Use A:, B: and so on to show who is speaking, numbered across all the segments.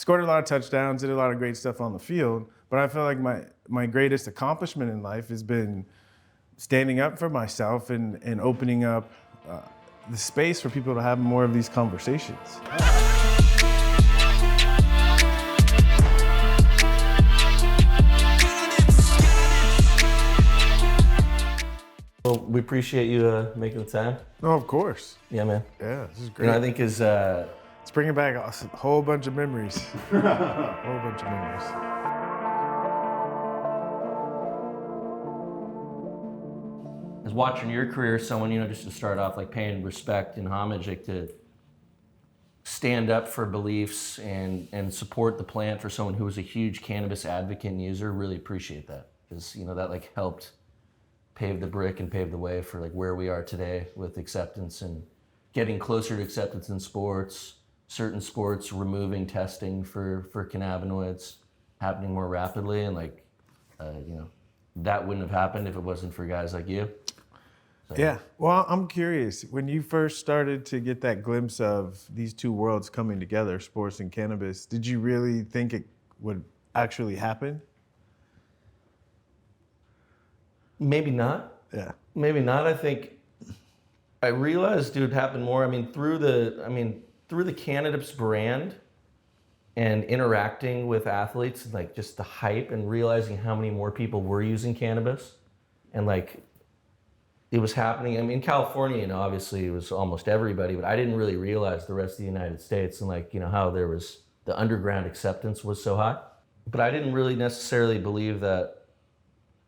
A: scored a lot of touchdowns, did a lot of great stuff on the field, but I feel like my greatest accomplishment in life has been standing up for myself and opening up the space for people to have more of these conversations.
B: Well, we appreciate you making the time.
A: No, of course.
B: Yeah, man.
A: Yeah, this is great.
B: You know, I think is
A: it's bringing back a whole bunch of memories. A whole bunch of memories.
B: as watching your career, someone, you know, just to start off, like paying respect and homage, like to stand up for beliefs and support the plant for someone who was a huge cannabis advocate and user. Really appreciate that, because, you know, that like helped pave the brick and pave the way for like where we are today with acceptance and getting closer to acceptance in sports, certain sports removing testing for cannabinoids happening more rapidly, and like you know, that wouldn't have happened if it wasn't for guys like you. So.
A: Yeah, well, I'm curious, when you first started to get that glimpse of these two worlds coming together, sports and cannabis, did you really think it would actually happen?
B: Maybe not.
A: Yeah.
B: Maybe not. I think I realized it would happen more. I mean, through the Cannadips brand and interacting with athletes, and like just the hype and realizing how many more people were using cannabis, and like it was happening. I mean, in California, you know, obviously it was almost everybody, but I didn't really realize the rest of the United States and like, you know, how there was the underground acceptance was so high. But I didn't really necessarily believe that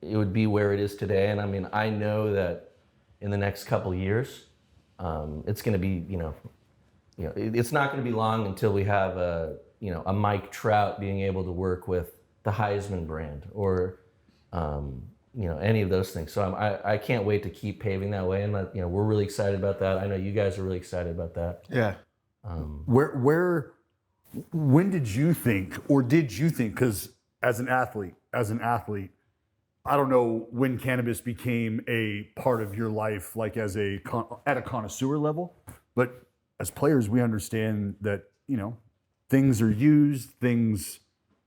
B: it would be where it is today. And I mean, I know that in the next couple of years, it's going to be, you know, it's not going to be long until we have a Mike Trout being able to work with the Heisman brand or, you know, any of those things. So I can't wait to keep paving that way. And you know, we're really excited about that. I know you guys are really excited about that.
A: Yeah.
C: When did you think, or did you think, because as an athlete, I don't know when cannabis became a part of your life, like at a connoisseur level, but as players, we understand that, you know, things are used, things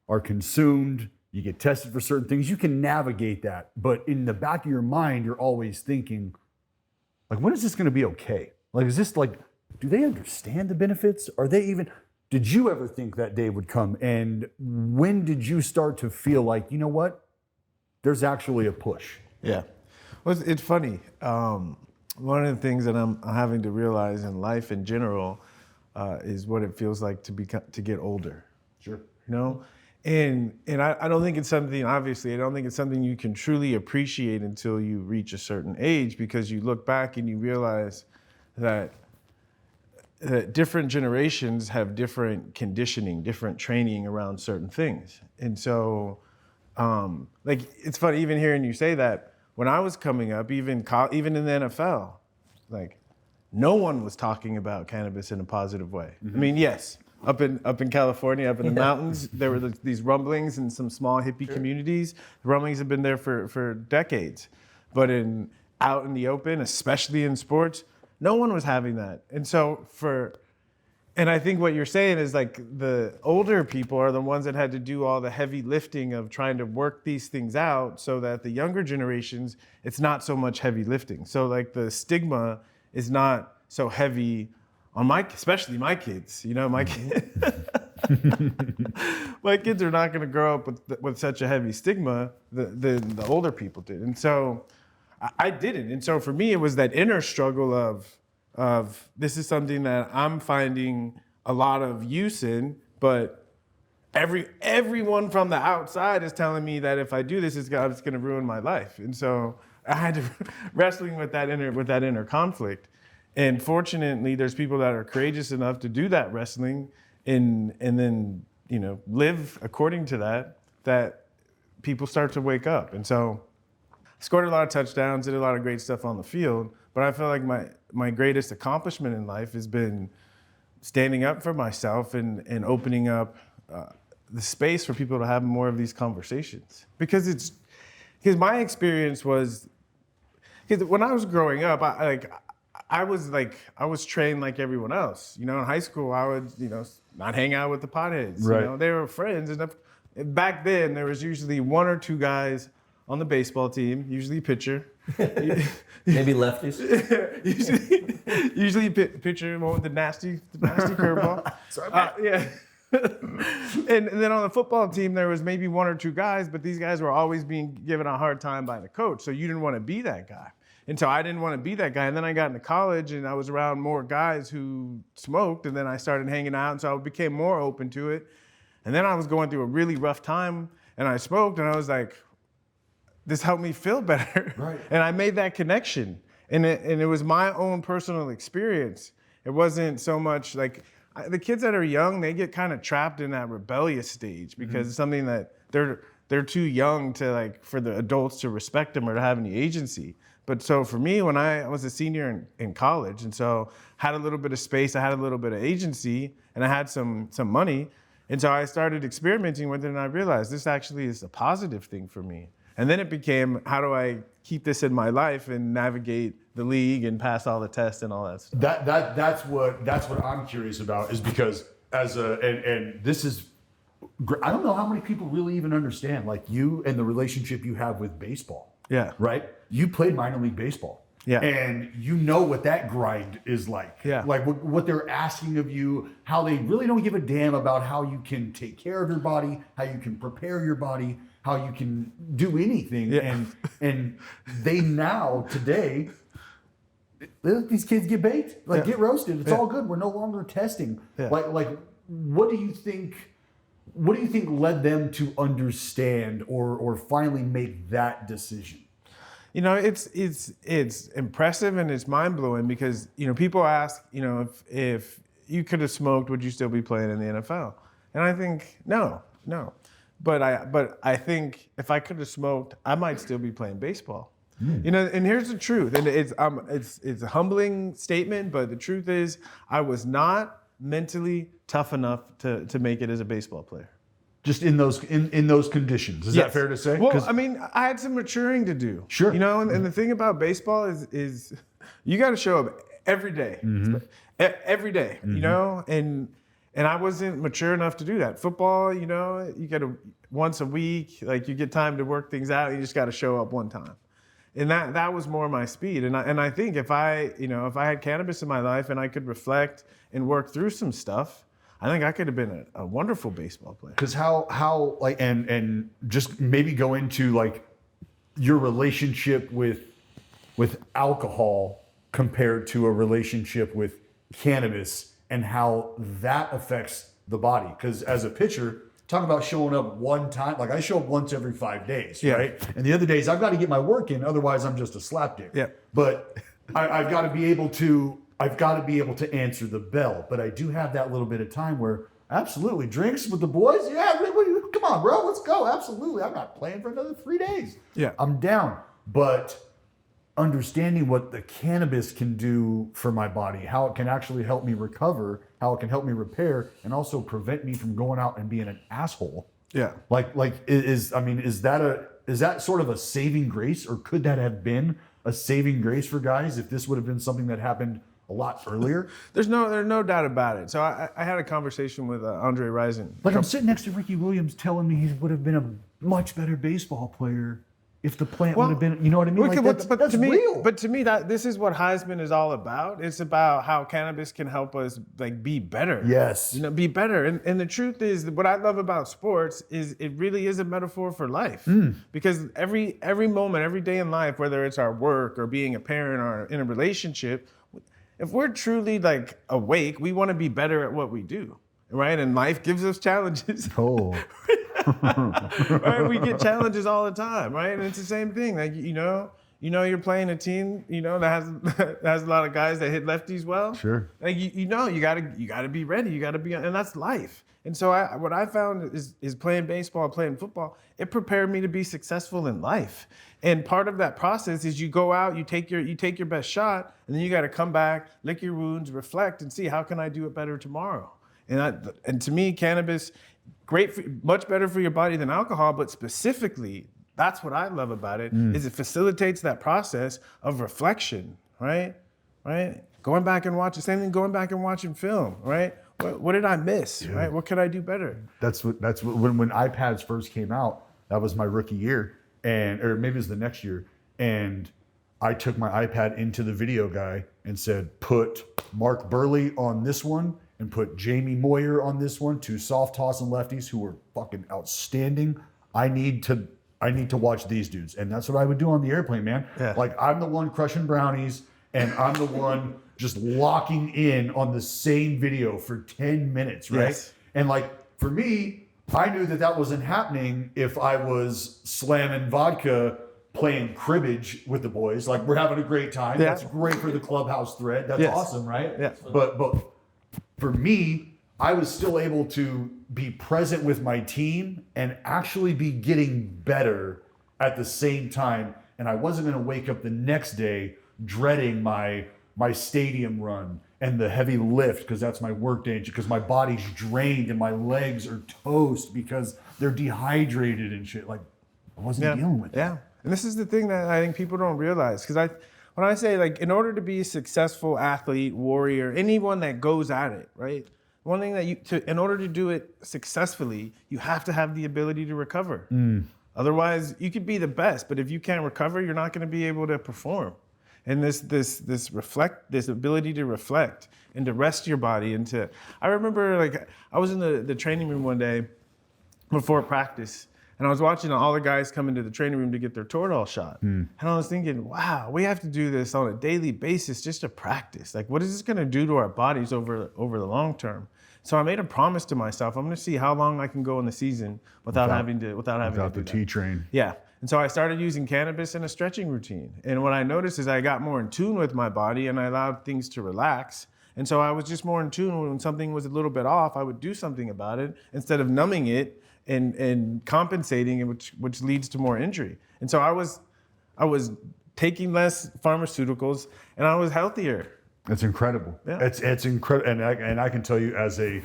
C: are consumed, you get tested for certain things, you can navigate that. But in the back of your mind, you're always thinking, like, when is this gonna be okay? Like, is this like, do they understand the benefits? Did you ever think that day would come? And when did you start to feel like, you know what? There's actually a push.
A: Yeah. Well, it's funny. One of the things that I'm having to realize in life in general is what it feels like to get older.
C: Sure.
A: You know? And I don't think it's something, obviously, I don't think it's something you can truly appreciate until you reach a certain age, because you look back and you realize that different generations have different conditioning, different training around certain things. And so, like, it's funny, even hearing you say that, when I was coming up, even in the NFL, like, no one was talking about cannabis in a positive way. Mm-hmm. I mean, yes, up in California, up in the mountains, there were these rumblings in some small hippie communities. The rumblings have been there for decades. But out in the open, especially in sports, no one was having that. And so and I think what you're saying is like the older people are the ones that had to do all the heavy lifting of trying to work these things out, so that the younger generations, it's not so much heavy lifting. So like the stigma is not so heavy on especially my kids. You know, my kids are not going to grow up with such a heavy stigma. The older people did, and so I didn't. And so for me, it was that inner struggle of this is something that I'm finding a lot of use in, but everyone from the outside is telling me that if I do this, it's going to ruin my life. And so I had to wrestling with that inner conflict. And fortunately, there's people that are courageous enough to do that wrestling and then, you know, live according to that people start to wake up. And so I scored a lot of touchdowns, did a lot of great stuff on the field, but I feel like my greatest accomplishment in life has been standing up for myself and opening up the space for people to have more of these conversations. Because my experience was, because when I was growing up, I was trained like everyone else. You know, in high school, I would, you know, not hang out with the potheads.
C: Right.
A: You know, they were friends. And back then, there was usually 1 or 2 guys on the baseball team, usually pitcher.
B: Maybe lefties.
A: usually pitcher, one with the nasty curveball.
C: Sorry,
A: Yeah. and then on the football team, there was maybe 1 or 2 guys, but these guys were always being given a hard time by the coach. So you didn't want to be that guy. And so I didn't want to be that guy. And then I got into college and I was around more guys who smoked. And then I started hanging out. And so I became more open to it. And then I was going through a really rough time and I smoked and I was like, this helped me feel better.
C: Right.
A: And I made that connection. And it was my own personal experience. It wasn't so much like the kids that are young, they get kind of trapped in that rebellious stage because it's something that they're too young to like for the adults to respect them or to have any agency. But so for me, when I was a senior in college, and so had a little bit of space, I had a little bit of agency, and I had some money, and so I started experimenting with it, and I realized this actually is a positive thing for me. And then it became, how do I keep this in my life and navigate the league and pass all the tests and all that stuff?
C: That's what I'm curious about, is because and this is, I don't know how many people really even understand like you and the relationship you have with baseball.
A: Yeah.
C: Right? You played minor league baseball.
A: Yeah.
C: And you know what that grind is like.
A: Yeah.
C: Like what they're asking of you, how they really don't give a damn about how you can take care of your body, how you can prepare your body, how you can do anything.
A: Yeah.
C: And they now, today, they let these kids get baked, like get roasted. It's all good. We're no longer testing.
A: Yeah.
C: Like what do you think led them to understand or finally make that decision?
A: You know, it's impressive and it's mind blowing because, you know, people ask, you know, if you could have smoked, would you still be playing in the NFL? And I think no. But I think if I could have smoked, I might still be playing baseball. You know, and here's the truth, and it's a humbling statement, but the truth is, I was not mentally tough enough to make it as a baseball player.
C: Just in those conditions, is that fair to say?
A: Well, I mean, I had some maturing to do.
C: Sure.
A: You know, and the thing about baseball is you got to show up every day, every day. You know, and I wasn't mature enough to do that. Football, you know, you got to once a week, like you get time to work things out. You just got to show up one time, and that was more my speed. And I think if I had cannabis in my life and I could reflect and work through some stuff, I think I could have been a wonderful baseball player.
C: Because how like and just maybe go into like your relationship with alcohol compared to a relationship with cannabis and how that affects the body. Because as a pitcher, talk about showing up one time. Like I show up once every 5 days, right? And the other days I've got to get my work in, otherwise I'm just a slapdick.
A: Yeah.
C: But I've got to be able to answer the bell. But I do have that little bit of time where absolutely drinks with the boys. Yeah, come on, bro, let's go. Absolutely. I'm not playing for another 3 days.
A: Yeah.
C: I'm down. But understanding what the cannabis can do for my body, how it can actually help me recover, how it can help me repair, and also prevent me from going out and being an asshole.
A: Yeah.
C: Is that sort of a saving grace, or could that have been a saving grace for guys if this would have been something that happened a lot earlier?
A: There's no doubt about it. So I had a conversation with Andre Rison.
C: Like I'm sitting next to Ricky Williams telling me he would have been a much better baseball player if the plant would have been, you know what I mean? Like that's real.
A: But to me, this is what Heisman is all about. It's about how cannabis can help us like be better.
C: Yes.
A: You know, be better. And the truth is, what I love about sports is it really is a metaphor for life. Because every moment, every day in life, whether it's our work or being a parent or in a relationship, if we're truly like awake, we want to be better at what we do, right? And life gives us challenges.
C: Oh.
A: Right? We get challenges all the time, right? And it's the same thing. Like you're playing a team, that has a lot of guys that hit lefties well.
C: Sure.
A: Like you gotta be ready. You gotta be, and that's life. And so what I found is playing baseball, playing football. It prepared me to be successful in life. And part of that process is you go out, you take your best shot, and then you got to come back, lick your wounds, reflect, and see how can I do it better tomorrow. And to me, cannabis, much better for your body than alcohol, but specifically, that's what I love about it, is it facilitates that process of reflection, right? Going back and watching, same thing going back and watching film, right? what did I miss, right? What could I do better?
C: That's what when iPads first came out, that was my rookie year, or maybe it was the next year, and I took my iPad into the video guy and said, put Mark Burley on this one and put Jamie Moyer on this one, 2 soft tossing lefties who were fucking outstanding. I need to watch these dudes. And that's what I would do on the airplane, man.
A: Yeah.
C: Like, I'm the one crushing brownies and I'm the one just locking in on the same video for 10 minutes, right?
A: Yes.
C: And like, for me, I knew that wasn't happening if I was slamming vodka, playing cribbage with the boys. Like, we're having a great time.
A: Yeah.
C: That's great for the clubhouse thread. That's
A: Yes.
C: awesome, right?
A: Yeah.
C: But for me, I was still able to be present with my team and actually be getting better at the same time. And I wasn't going to wake up the next day dreading my stadium run and the heavy lift, because that's my work day, because my body's drained and my legs are toast because they're dehydrated and shit. Like, I wasn't dealing with that.
A: Yeah. And this is the thing that I think people don't realize. Because when I say, like, in order to be a successful athlete, warrior, anyone that goes at it, right? One thing that in order to do it successfully, you have to have the ability to recover. Otherwise, you could be the best, but if you can't recover, you're not going to be able to perform. And this ability to reflect and to rest your body I remember, like, I was in the training room one day before practice, and I was watching all the guys come into the training room to get their Toradol shot. And I was thinking, wow, we have to do this on a daily basis just to practice. Like, what is this going to do to our bodies over the long term? So I made a promise to myself. I'm going to see how long I can go in the season without having to do
C: the T train.
A: Yeah. And so I started using cannabis in a stretching routine. And what I noticed is I got more in tune with my body and I allowed things to relax. And so I was just more in tune. When something was a little bit off, I would do something about it instead of numbing it and compensating, which leads to more injury. And so I was taking less pharmaceuticals and I was healthier.
C: It's incredible.
A: Yeah.
C: It's incredible. And I can tell you, as a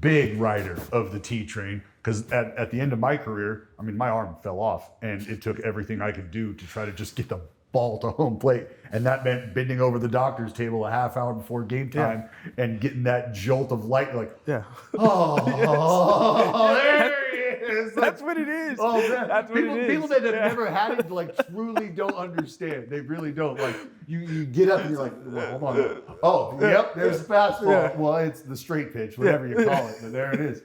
C: big rider of the T train, because at the end of my career, I mean, my arm fell off and it took everything I could do to try to just get the ball to home plate. And that meant bending over the doctor's table a half hour before game time and getting that jolt of light, like, oh, there he is.
A: That's what it is.
C: Oh, man.
A: That's what it is.
C: People that have never had it, like, truly don't understand. They really don't. Like, you get up and you're like, well, hold on. Oh, yep, there's the fastball.
A: Yeah.
C: Well, it's the straight pitch, whatever you call it, but there it is.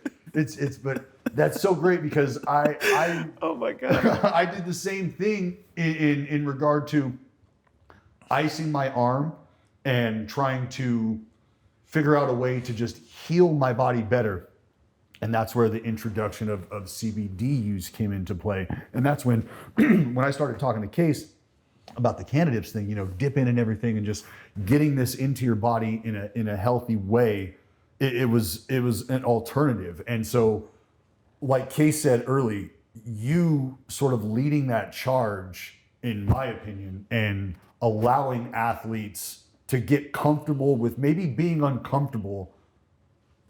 C: But that's so great, because I
A: Oh my God.
C: I did the same thing in regard to icing my arm and trying to figure out a way to just heal my body better. And that's where the introduction of CBD use came into play. And that's when I started talking to Case about the Cannadips thing, dip in and everything and just getting this into your body in a healthy way. It was an alternative. And so, like Case said early, you sort of leading that charge, in my opinion, and allowing athletes to get comfortable with maybe being uncomfortable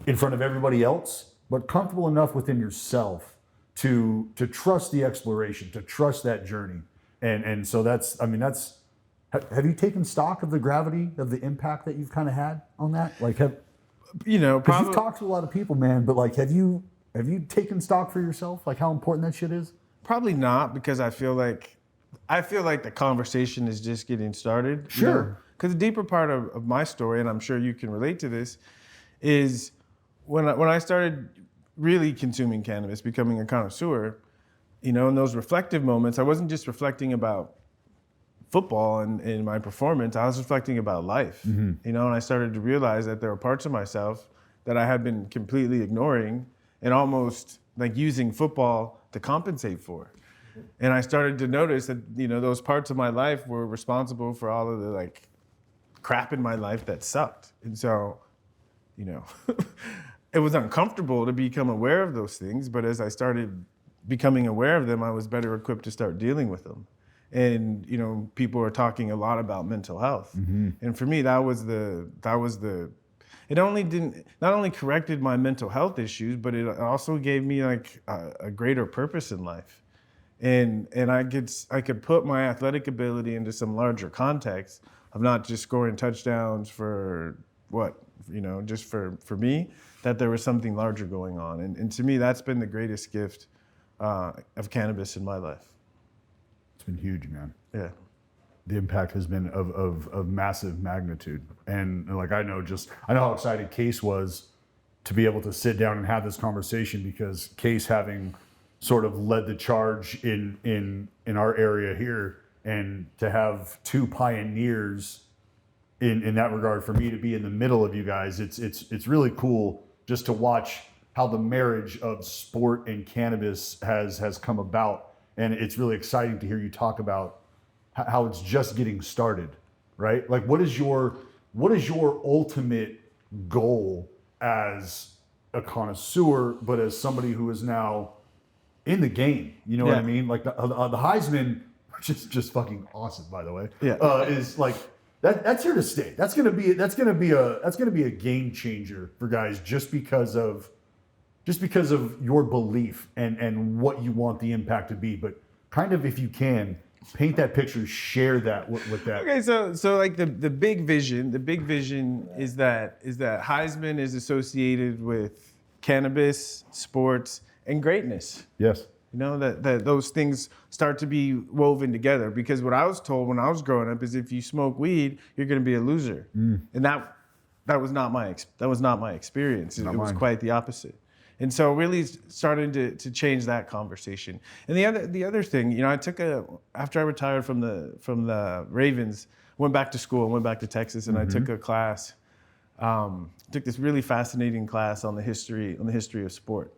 C: in front of everybody else, but comfortable enough within yourself to trust the exploration, to trust that journey. And so have you taken stock of the gravity of the impact that you've kind of had on that? Like, because you've talked to a lot of people, man, but like, have you taken stock for yourself? Like, how important that shit is?
A: Probably not, because I feel like the conversation is just getting started.
C: Sure.
A: Because the deeper part of my story, and I'm sure you can relate to this, is when I started really consuming cannabis, becoming a connoisseur, in those reflective moments, I wasn't just reflecting about football and my performance, I was reflecting about life. And I started to realize that there were parts of myself that I had been completely ignoring and almost like using football to compensate for. And I started to notice that, those parts of my life were responsible for all of the like crap in my life that sucked. And so, it was uncomfortable to become aware of those things, but as I started becoming aware of them, I was better equipped to start dealing with them. And, people are talking a lot about mental health. And for me, it not only corrected my mental health issues, but it also gave me like a greater purpose in life. And I could put my athletic ability into some larger context of not just scoring touchdowns for just for me, that there was something larger going on. And to me, that's been the greatest gift of cannabis in my life.
C: It's been huge, man.
A: Yeah.
C: The impact has been of massive magnitude. And like, I know how excited Case was to be able to sit down and have this conversation, because Case, having sort of led the charge in our area here, and to have two pioneers in that regard, for me to be in the middle of you guys, it's really cool just to watch how the marriage of sport and cannabis has come about. And it's really exciting to hear you talk about how it's just getting started, right? Like, what is your ultimate goal as a connoisseur, but as somebody who is now in the game? You know what I mean? Like the Heisman, which is just fucking awesome, by the way.
A: Yeah.
C: Is like that's here to stay. That's gonna be a game changer for guys, just because of your belief and what you want the impact to be. But kind of, if you can, paint that picture, share that with that.
A: Okay, so like the big vision is that Heisman is associated with cannabis, sports, and greatness.
C: Yes.
A: That those things start to be woven together, because what I was told when I was growing up is if you smoke weed, you're going to be a loser. And that was not my experience. It was quite the opposite. And so really starting to change that conversation. And the other thing, I took after I retired from the Ravens, went back to school, went back to Texas, and I took a class, took this really fascinating class on the history of sport.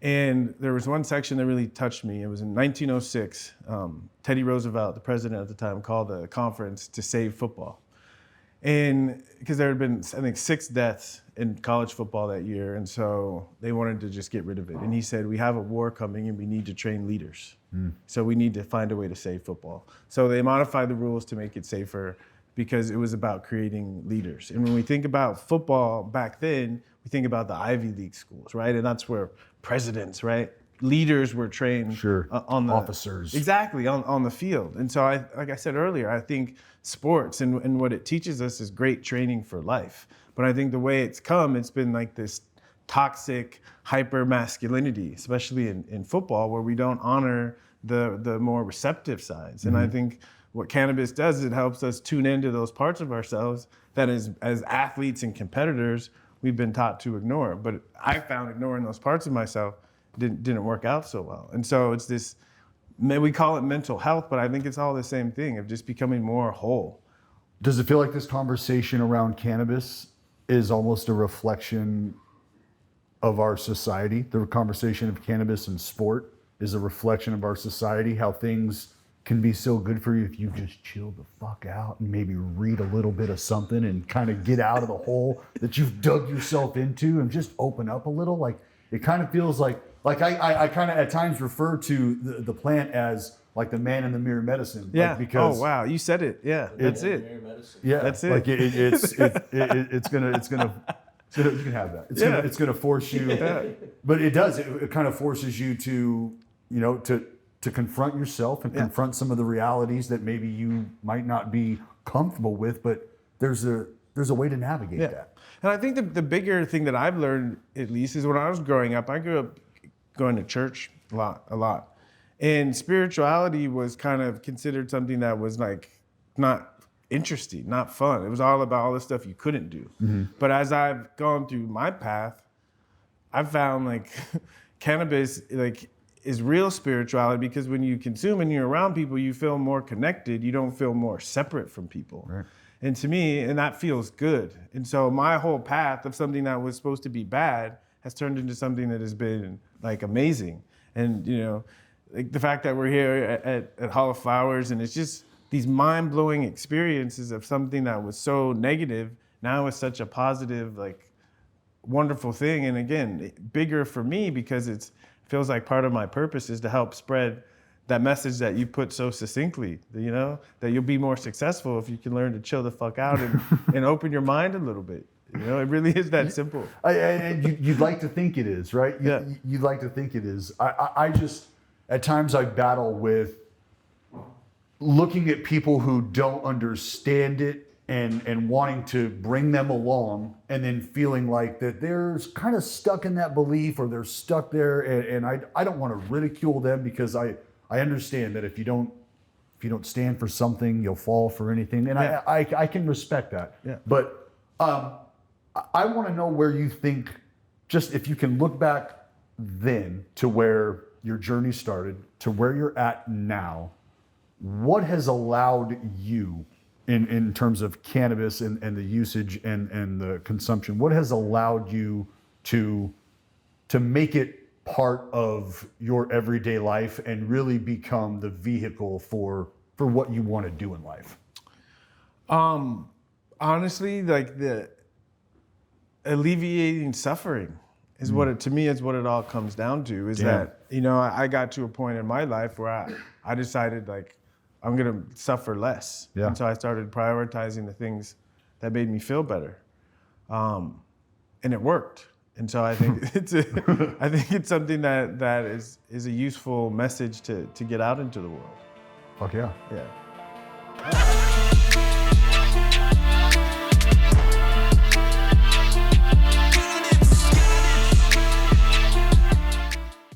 A: And there was one section that really touched me. It was in 1906. Teddy Roosevelt, the president at the time, called a conference to save football. And because there had been, I think, 6 deaths in college football that year, and so they wanted to just get rid of it. And he said, we have a war coming and we need to train leaders. So we need to find a way to save football. So they modified the rules to make it safer, because it was about creating leaders. And when we think about football back then, we think about the Ivy League schools, right? And that's where presidents, right? Leaders were trained on the
C: officers.
A: Exactly, on the field. And so like I said earlier, I think sports and what it teaches us is great training for life. But I think the way it's been like this toxic hyper masculinity, especially in football, where we don't honor the more receptive sides. And I think what cannabis does is it helps us tune into those parts of ourselves that as athletes and competitors, we've been taught to ignore. But I found ignoring those parts of myself didn't work out so well. And so it's this, we call it mental health, but I think it's all the same thing of just becoming more whole.
C: Does it feel like this conversation around cannabis is almost a reflection of our society? The conversation of cannabis and sport is a reflection of our society, how things can be so good for you if you just chill the fuck out and maybe read a little bit of something and kind of get out of the hole that you've dug yourself into and just open up a little. Like, it kind of feels like I kind of at times refer to the plant as like the man in the mirror medicine.
A: Yeah.
C: Like, because
A: oh wow, you said it. Yeah, that's it.
C: yeah,
A: That's it.
C: Like it's gonna you can have that. It's gonna force you. But it does. It kind of forces you to to confront yourself and confront some of the realities that maybe you might not be comfortable with. But there's a way to navigate that.
A: And I think the bigger thing that I've learned, at least, is when I was growing up, I grew up going to church a lot. And spirituality was kind of considered something that was like not interesting, not fun. It was all about all the stuff you couldn't do. But as I've gone through my path, I've found like cannabis is real spirituality, because when you consume and you're around people, you feel more connected. You don't feel more separate from people.
C: Right.
A: And to me, and that feels good. And so my whole path of something that was supposed to be bad has turned into something that has been like amazing. And like the fact that we're here at Hall of Flowers, and it's just these mind-blowing experiences of something that was so negative now is such a positive, like wonderful thing. And again, bigger for me, because it feels like part of my purpose is to help spread that message that you put so succinctly, that you'll be more successful if you can learn to chill the fuck out and open your mind a little bit. It really is that simple.
C: And you'd like to think it is, right? You'd like to think it is. I just, at times I battle with looking at people who don't understand it and wanting to bring them along, and then feeling like that they're kind of stuck in that belief, or they're stuck there. And I don't want to ridicule them, because I understand that if you don't stand for something, you'll fall for anything. And
A: Yeah.
C: I can respect that.
A: Yeah.
C: But I want to know where you think, just if you can look back then to where your journey started to where you're at now, what has allowed you in terms of cannabis and the usage and the consumption, what has allowed you to make it part of your everyday life and really become the vehicle for what you want to do in life?
A: Honestly, like the alleviating suffering is what it, to me, is what it all comes down to, is that, you know, I got to a point in my life where I decided, like, I'm gonna suffer less.
C: Yeah.
A: And so I started prioritizing the things that made me feel better. And it worked. And so I think I think it's something that is a useful message to get out into the world.
C: Fuck yeah.
A: Yeah.